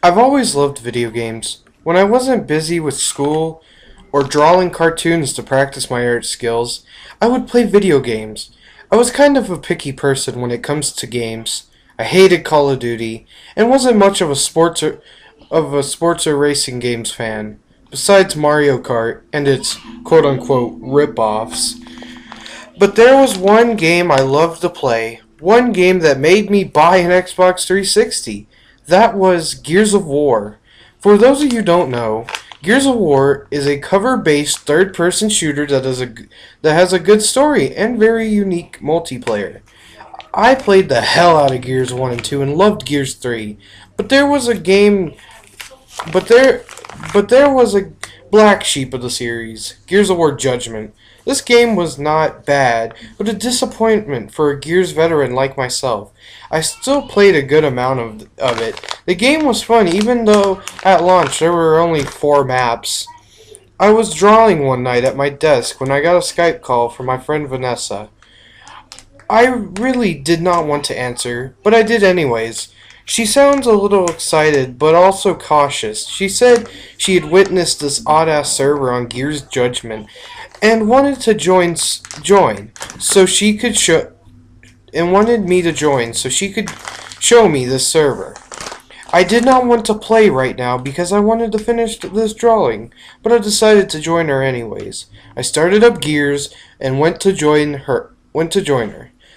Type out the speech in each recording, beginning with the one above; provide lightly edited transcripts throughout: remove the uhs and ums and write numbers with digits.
I've always loved video games. When I wasn't busy with school or drawing cartoons to practice my art skills, I would play video games. I was kind of a picky person when it comes to games. I hated Call of Duty and wasn't much of a sports or racing games fan, besides Mario Kart and its quote-unquote rip-offs. But there was one game I loved to play, one game that made me buy an Xbox 360. That was Gears of War. For those of you who don't know, Gears of War is a cover-based third-person shooter that has a good story and very unique multiplayer. I played the hell out of Gears 1 and 2 and loved Gears 3. But there was a game but there was a black sheep of the series, Gears of War Judgment. This game was not bad, but a disappointment for a Gears veteran like myself. I still played a good amount of it. The game was fun, even though at launch there were only 4 maps. I was drawing one night at my desk when I got a Skype call from my friend Vanessa. I really did not want to answer, but I did anyways. She sounds a little excited, but also cautious. She said she had witnessed this odd-ass server on Gears Judgment and wanted to join so she could wanted me to join so she could show me this server. I did not want to play right now because I wanted to finish this drawing, but I decided to join her anyways. I started up Gears and went to join her.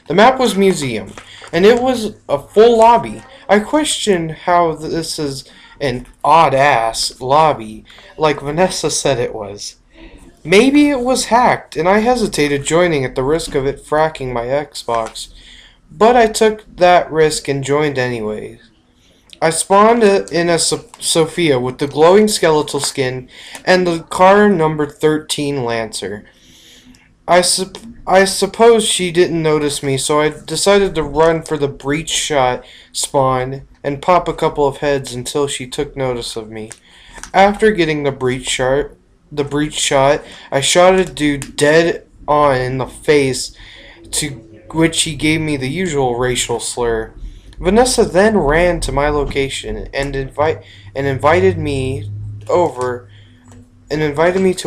The map was Museum, and it was a full lobby. I questioned how this is an odd-ass lobby, like Vanessa said it was. Maybe it was hacked, and I hesitated joining at the risk of it fracking my Xbox. But I took that risk and joined anyways. I spawned in a Sophia with the glowing skeletal skin and the car number 13 Lancer. I suppose she didn't notice me, so I decided to run for the breach shot spawn and pop a couple of heads until she took notice of me. After getting the breach shot, I shot a dude dead on in the face, to which he gave me the usual racial slur. Vanessa then ran to my location and invited me to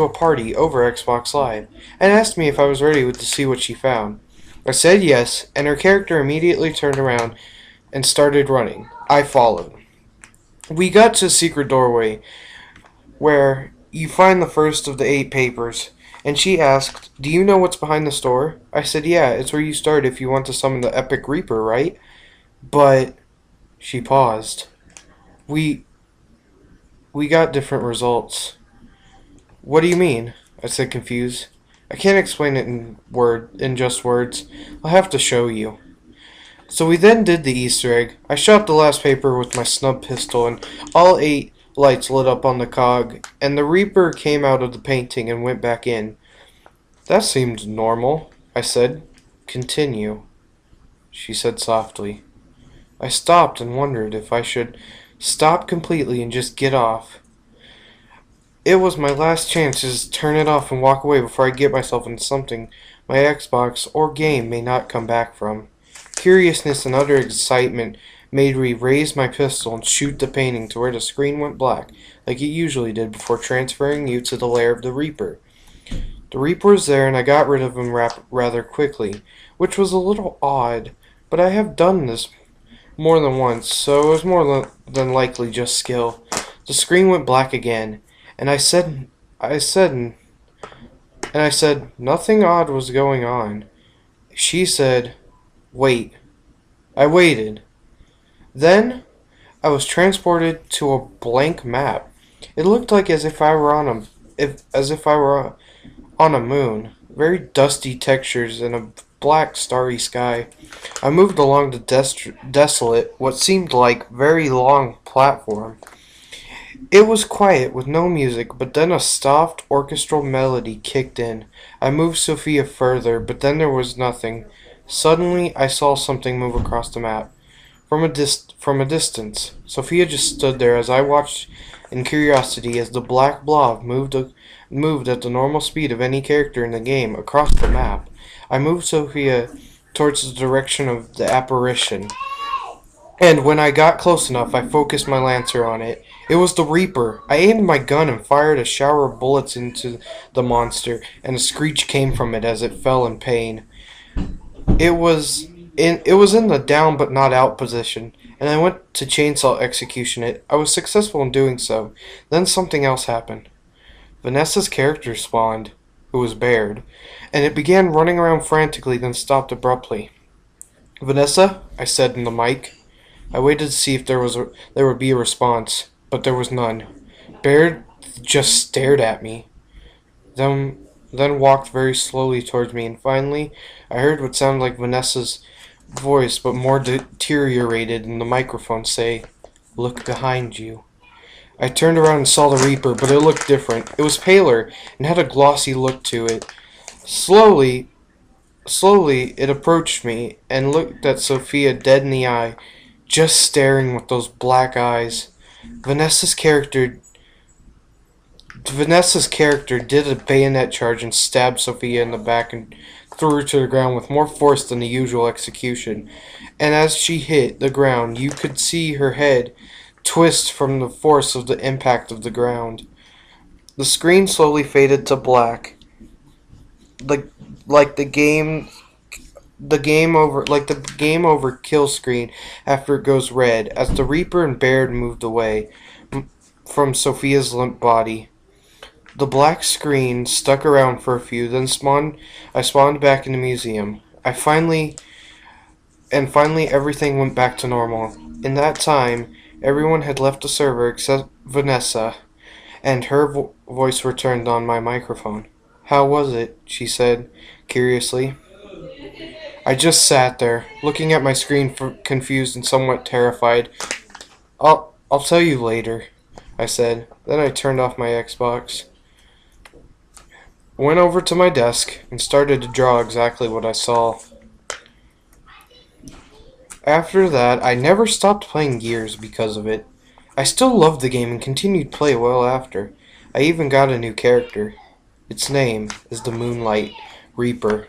a party over Xbox Live, and asked me if I was ready to see what she found. I said yes, and her character immediately turned around and started running. I followed. We got to a secret doorway where you find the first of the 8 papers, and she asked, "Do you know what's behind the store?" I said, "Yeah, it's where you start if you want to summon the Epic Reaper, right?" But she paused. We got different results. "What do you mean?" I said, confused. "I can't explain it in just words. I'll have to show you." So we then did the Easter egg. I shot the last paper with my snub pistol, and all 8 lights lit up on the cog, and the Reaper came out of the painting and went back in. "That seemed normal," I said. "Continue," she said softly. I stopped and wondered if I should stop completely and just get off. It was my last chance to just turn it off and walk away before I get myself into something my Xbox or game may not come back from. Curiousness and utter excitement made me raise my pistol and shoot the painting to where the screen went black, like it usually did before transferring you to the lair of the Reaper. The Reaper was there, and I got rid of him rather quickly, which was a little odd, but I have done this more than once, so it was more than likely just skill. The screen went black again, and I said, nothing odd was going on. She said, "Wait." I waited. Then I was transported to a blank map. It looked like as if I were on a moon. Very dusty textures and a black starry sky. I moved along the desolate, what seemed like very long platform. It was quiet with no music, but then a soft orchestral melody kicked in. I moved Sophia further, but then there was nothing. Suddenly, I saw something move across the map. From a distance, Sophia just stood there as I watched in curiosity as the black blob moved at the normal speed of any character in the game across the map. I moved Sophia towards the direction of the apparition. And when I got close enough, I focused my lancer on it. It was the Reaper. I aimed my gun and fired a shower of bullets into the monster, and a screech came from it as it fell in pain. It was in the down but not out position, and I went to chainsaw execution it. I was successful in doing so. Then something else happened. Vanessa's character spawned, who was Baird, and it began running around frantically, then stopped abruptly. "Vanessa," I said in the mic. I waited to see if there would be a response, but there was none. Baird just stared at me, then walked very slowly towards me, and finally I heard what sounded like Vanessa's voice, but more deteriorated, in the microphone say, "Look behind you." I turned around and saw the Reaper, but it looked different. It was paler and had a glossy look to it. Slowly, it approached me and looked at Sophia dead in the eye, just staring with those black eyes. Vanessa's character did a bayonet charge and stabbed Sophia in the back and threw her to the ground with more force than the usual execution. And as she hit the ground, you could see her head twist from the force of the impact of the ground. The screen slowly faded to black, like the game over kill screen after it goes red, as the Reaper and Baird moved away from Sophia's limp body. The black screen stuck around for a few, then I spawned back in the museum. Finally everything went back to normal. In that time, everyone had left the server except Vanessa, and her voice returned on my microphone. "How was it?" she said, curiously. I just sat there, looking at my screen, confused and somewhat terrified. I'll tell you later," I said. Then I turned off my Xbox, went over to my desk, and started to draw exactly what I saw. After that, I never stopped playing Gears because of it. I still loved the game and continued to play well after. I even got a new character. Its name is the Moonlight Reaper.